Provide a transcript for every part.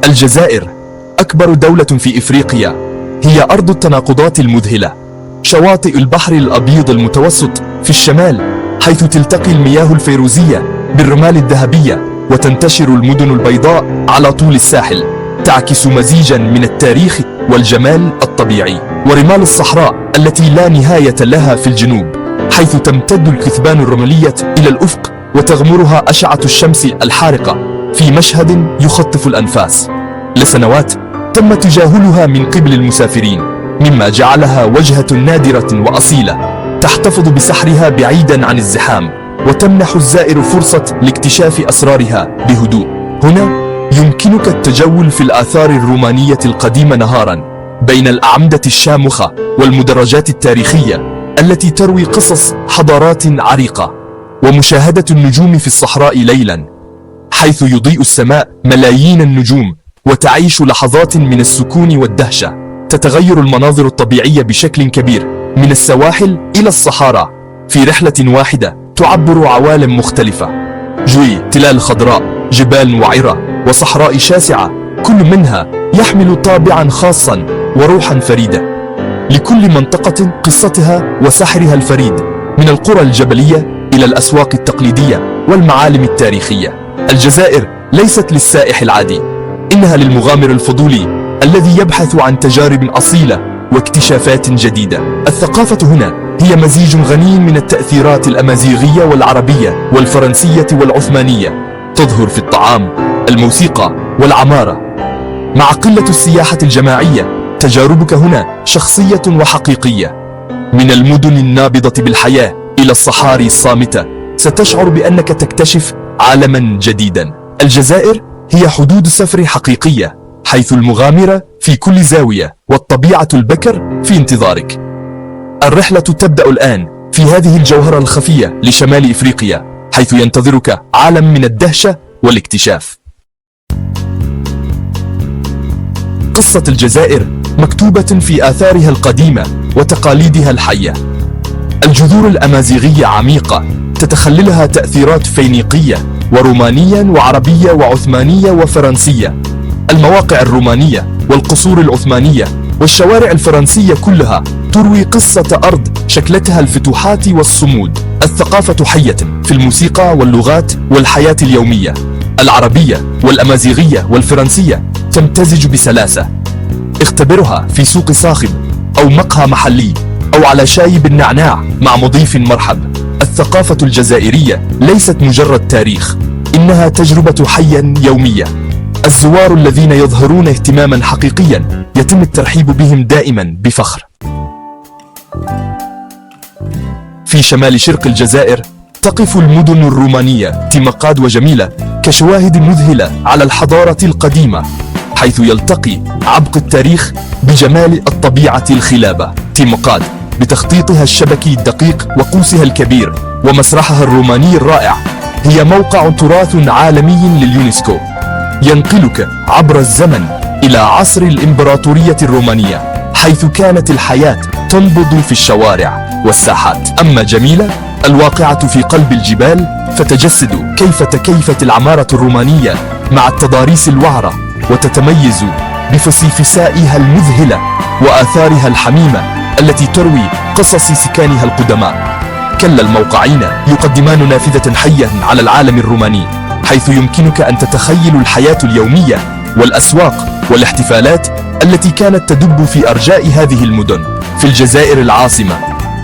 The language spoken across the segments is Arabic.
الجزائر أكبر دولة في إفريقيا، هي أرض التناقضات المذهلة. شواطئ البحر الأبيض المتوسط في الشمال، حيث تلتقي المياه الفيروزية بالرمال الذهبية، وتنتشر المدن البيضاء على طول الساحل، تعكس مزيجا من التاريخ والجمال الطبيعي. ورمال الصحراء التي لا نهاية لها في الجنوب، حيث تمتد الكثبان الرملية إلى الأفق وتغمرها أشعة الشمس الحارقة في مشهد يخطف الأنفاس. لسنوات تم تجاهلها من قبل المسافرين، مما جعلها وجهة نادرة وأصيلة تحتفظ بسحرها بعيدا عن الزحام، وتمنح الزائر فرصة لاكتشاف أسرارها بهدوء. هنا يمكنك التجول في الآثار الرومانية القديمة نهارا، بين الأعمدة الشامخة والمدرجات التاريخية التي تروي قصص حضارات عريقة، ومشاهدة النجوم في الصحراء ليلا، حيث يضيء السماء ملايين النجوم، وتعيش لحظات من السكون والدهشة. تتغير المناظر الطبيعية بشكل كبير من السواحل إلى الصحارى في رحلة واحدة تعبر عوالم مختلفة. جوي، تلال خضراء، جبال وعرة، وصحراء شاسعة، كل منها يحمل طابعا خاصا وروحا فريدة. لكل منطقة قصتها وسحرها الفريد، من القرى الجبلية إلى الأسواق التقليدية والمعالم التاريخية. الجزائر ليست للسائح العادي، إنها للمغامر الفضولي الذي يبحث عن تجارب أصيلة واكتشافات جديدة. الثقافة هنا هي مزيج غني من التأثيرات الأمازيغية والعربية والفرنسية والعثمانية، تظهر في الطعام، الموسيقى والعمارة. مع قلة السياحة الجماعية، تجاربك هنا شخصية وحقيقية. من المدن النابضة بالحياة إلى الصحاري الصامتة، ستشعر بأنك تكتشف عالما جديدا. الجزائر هي حدود سفر حقيقية، حيث المغامرة في كل زاوية والطبيعة البكر في انتظارك. الرحلة تبدأ الآن في هذه الجوهرة الخفية لشمال إفريقيا، حيث ينتظرك عالم من الدهشة والاكتشاف. قصة الجزائر مكتوبة في آثارها القديمة وتقاليدها الحية. الجذور الأمازيغية عميقة، تتخللها تأثيرات فينيقية ورومانية وعربية وعثمانية وفرنسية. المواقع الرومانية والقصور العثمانية والشوارع الفرنسية كلها تروي قصة أرض شكلتها الفتوحات والصمود. الثقافة حية في الموسيقى واللغات والحياة اليومية. العربية والأمازيغية والفرنسية تمتزج بسلاسة. اختبرها في سوق صاخب أو مقهى محلي أو على شاي بالنعناع مع مضيف مرحب. الثقافة الجزائرية ليست مجرد تاريخ، إنها تجربة حية يومية. الزوار الذين يظهرون اهتماما حقيقيا يتم الترحيب بهم دائما بفخر. في شمال شرق الجزائر تقف المدن الرومانية تيمقاد وجميلة كشواهد مذهلة على الحضارة القديمة، حيث يلتقي عبق التاريخ بجمال الطبيعة الخلابة. تيمقاد بتخطيطها الشبكي الدقيق وقوسها الكبير ومسرحها الروماني الرائع هي موقع تراث عالمي لليونسكو، ينقلك عبر الزمن إلى عصر الإمبراطورية الرومانية، حيث كانت الحياة تنبض في الشوارع والساحات. أما جميلة الواقعة في قلب الجبال، فتجسد كيف تكيفت العمارة الرومانية مع التضاريس الوعرة، وتتميز بفسيفسائها المذهلة وآثارها الحميمة التي تروي قصص سكانها القدماء. كلا الموقعين يقدمان نافذة حية على العالم الروماني، حيث يمكنك أن تتخيل الحياة اليومية والأسواق والاحتفالات التي كانت تدب في أرجاء هذه المدن. في الجزائر العاصمة،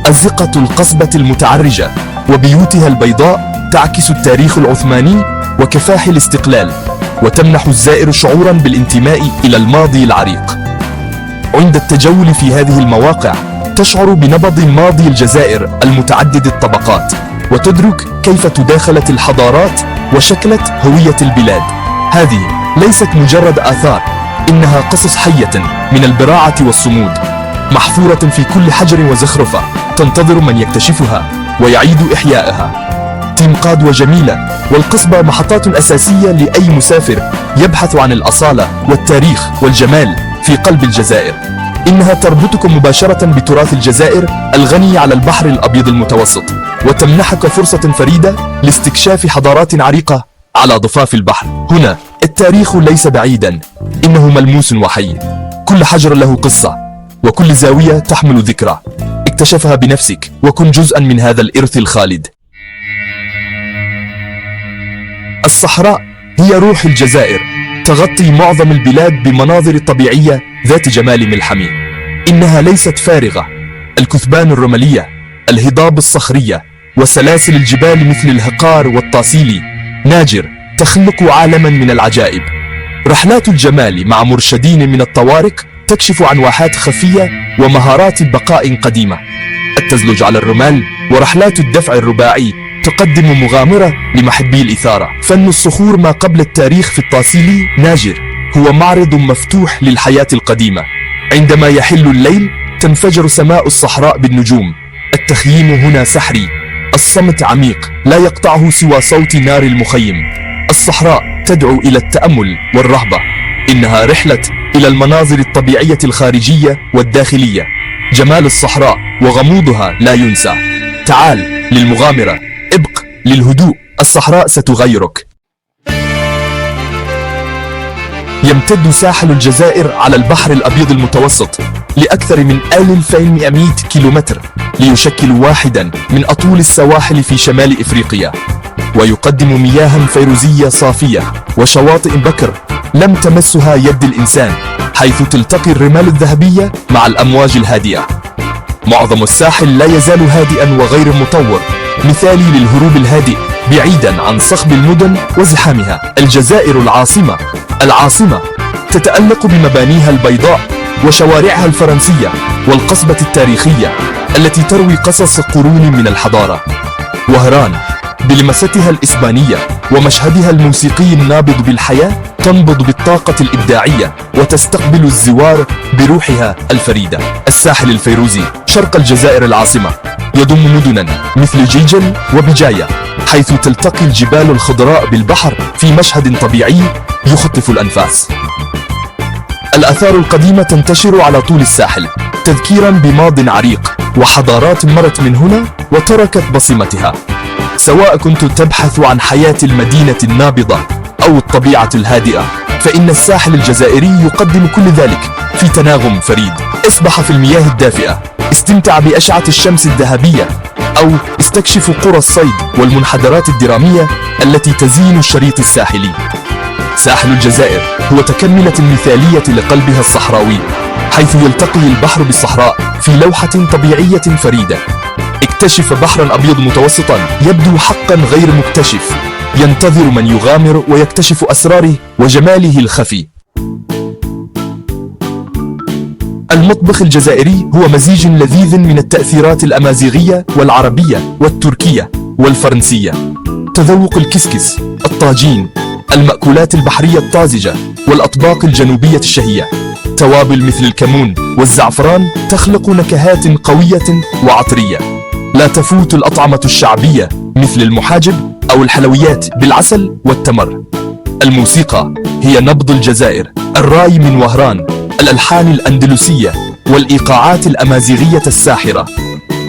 أزقة القصبة المتعرجة وبيوتها البيضاء تعكس التاريخ العثماني وكفاح الاستقلال، وتمنح الزائر شعورا بالانتماء إلى الماضي العريق. عند التجول في هذه المواقع تشعر بنبض ماضي الجزائر المتعدد الطبقات، وتدرك كيف تداخلت الحضارات وشكلت هوية البلاد. هذه ليست مجرد آثار، إنها قصص حية من البراعة والصمود، محفورة في كل حجر وزخرفة، تنتظر من يكتشفها ويعيد إحيائها. تيمقاد وجميلة والقصبة محطات أساسية لأي مسافر يبحث عن الأصالة والتاريخ والجمال في قلب الجزائر. إنها تربطك مباشرة بتراث الجزائر الغني على البحر الأبيض المتوسط، وتمنحك فرصة فريدة لاستكشاف حضارات عريقة على ضفاف البحر. هنا التاريخ ليس بعيدا، إنه ملموس وحي. كل حجر له قصة، وكل زاوية تحمل ذكرى. اكتشفها بنفسك وكن جزءا من هذا الإرث الخالد. الصحراء هي روح الجزائر، تغطي معظم البلاد بمناظر طبيعية ذات جمال ملحمي. إنها ليست فارغة، الكثبان الرملية، الهضاب الصخرية، وسلاسل الجبال مثل الهقار والطاسيلي ناجر تخلق عالما من العجائب. رحلات الجمال مع مرشدين من الطوارق تكشف عن واحات خفية ومهارات بقاء قديمة. التزلج على الرمال ورحلات الدفع الرباعي تقدم مغامرة لمحبي الإثارة. فن الصخور ما قبل التاريخ في الطاسيلي ناجر هو معرض مفتوح للحياة القديمة. عندما يحل الليل تنفجر سماء الصحراء بالنجوم. التخييم هنا سحري، الصمت عميق لا يقطعه سوى صوت نار المخيم. الصحراء تدعو إلى التأمل والرهبة. إنها رحلة إلى المناظر الطبيعية الخارجية والداخلية. جمال الصحراء وغموضها لا ينسى. تعال للمغامرة، ابق للهدوء، الصحراء ستغيرك. يمتد ساحل الجزائر على البحر الأبيض المتوسط لأكثر من 1100 كيلومتر، ليشكل واحدا من أطول السواحل في شمال إفريقيا، ويقدم مياه فيروزية صافية وشواطئ بكر لم تمسها يد الإنسان، حيث تلتقي الرمال الذهبية مع الأمواج الهادئة. معظم الساحل لا يزال هادئا وغير مطور، مثالي للهروب الهادئ بعيدا عن صخب المدن وزحامها. الجزائر العاصمة تتألق بمبانيها البيضاء وشوارعها الفرنسية والقصبة التاريخية التي تروي قصص قرون من الحضارة. وهران بلمستها الإسبانية ومشهدها الموسيقي النابض بالحياة تنبض بالطاقة الإبداعية وتستقبل الزوار بروحها الفريدة. الساحل الفيروزي شرق الجزائر العاصمة يضم مدنا مثل جيجل وبجاية، حيث تلتقي الجبال الخضراء بالبحر في مشهد طبيعي يخطف الأنفاس. الآثار القديمة تنتشر على طول الساحل تذكيرا بماض عريق وحضارات مرت من هنا وتركت بصمتها. سواء كنت تبحث عن حياة المدينة النابضة أو الطبيعة الهادئة، فإن الساحل الجزائري يقدم كل ذلك في تناغم فريد. اسبح في المياه الدافئة، استمتع بأشعة الشمس الذهبية، أو استكشف قرى الصيد والمنحدرات الدرامية التي تزين الشريط الساحلي. ساحل الجزائر هو تكملة مثالية لقلبها الصحراوي، حيث يلتقي البحر بالصحراء في لوحة طبيعية فريدة. اكتشف بحرا أبيض متوسطا يبدو حقا غير مكتشف، ينتظر من يغامر ويكتشف أسراره وجماله الخفي. المطبخ الجزائري هو مزيج لذيذ من التأثيرات الأمازيغية والعربية والتركية والفرنسية. تذوق الكسكس، الطاجين، المأكولات البحرية الطازجة والأطباق الجنوبية الشهية. توابل مثل الكمون والزعفران تخلق نكهات قوية وعطرية. لا تفوت الأطعمة الشعبية مثل المحاجب أو الحلويات بالعسل والتمر. الموسيقى هي نبض الجزائر، الراي من وهران، الألحان الأندلسية والإيقاعات الأمازيغية الساحرة.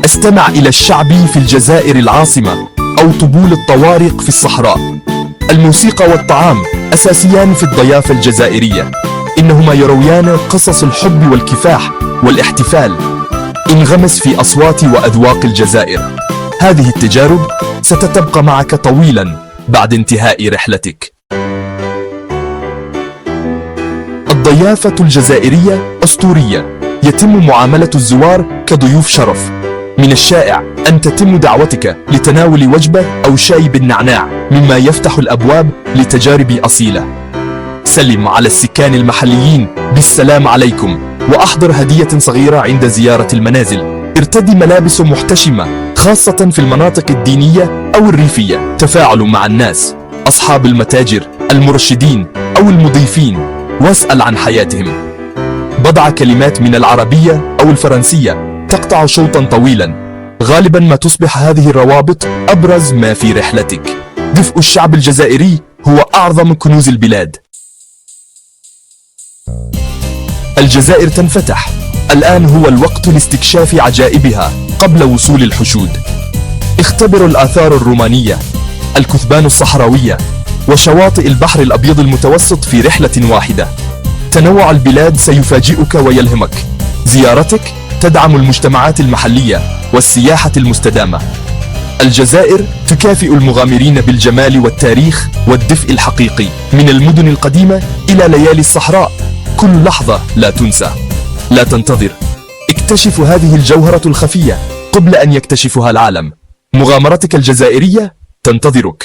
استمع إلى الشعبي في الجزائر العاصمة أو طبول الطوارق في الصحراء. الموسيقى والطعام أساسيان في الضيافة الجزائرية، إنهما يرويان قصص الحب والكفاح والاحتفال. انغمس في أصوات وأذواق الجزائر، هذه التجارب ستتبقى معك طويلا بعد انتهاء رحلتك. الضيافة الجزائرية أسطورية، يتم معاملة الزوار كضيوف شرف. من الشائع أن تتم دعوتك لتناول وجبة أو شاي بالنعناع، مما يفتح الأبواب لتجارب أصيلة. سلم على السكان المحليين بالسلام عليكم، وأحضر هدية صغيرة عند زيارة المنازل. ارتدي ملابس محتشمة خاصة في المناطق الدينية أو الريفية. تفاعل مع الناس، أصحاب المتاجر، المرشدين أو المضيفين، واسأل عن حياتهم. بضع كلمات من العربية أو الفرنسية تقطع شوطا طويلا. غالبا ما تصبح هذه الروابط أبرز ما في رحلتك. دفء الشعب الجزائري هو أعظم كنوز البلاد. الجزائر تنفتح، الآن هو الوقت لاستكشاف عجائبها قبل وصول الحشود. اختبروا الآثار الرومانية، الكثبان الصحراوية، وشواطئ البحر الأبيض المتوسط في رحلة واحدة. تنوع البلاد سيفاجئك ويلهمك. زيارتك تدعم المجتمعات المحلية والسياحة المستدامة. الجزائر تكافئ المغامرين بالجمال والتاريخ والدفء الحقيقي، من المدن القديمة إلى ليالي الصحراء، كل لحظة لا تنسى. لا تنتظر، اكتشف هذه الجوهرة الخفية قبل أن يكتشفها العالم. مغامرتك الجزائرية تنتظرك.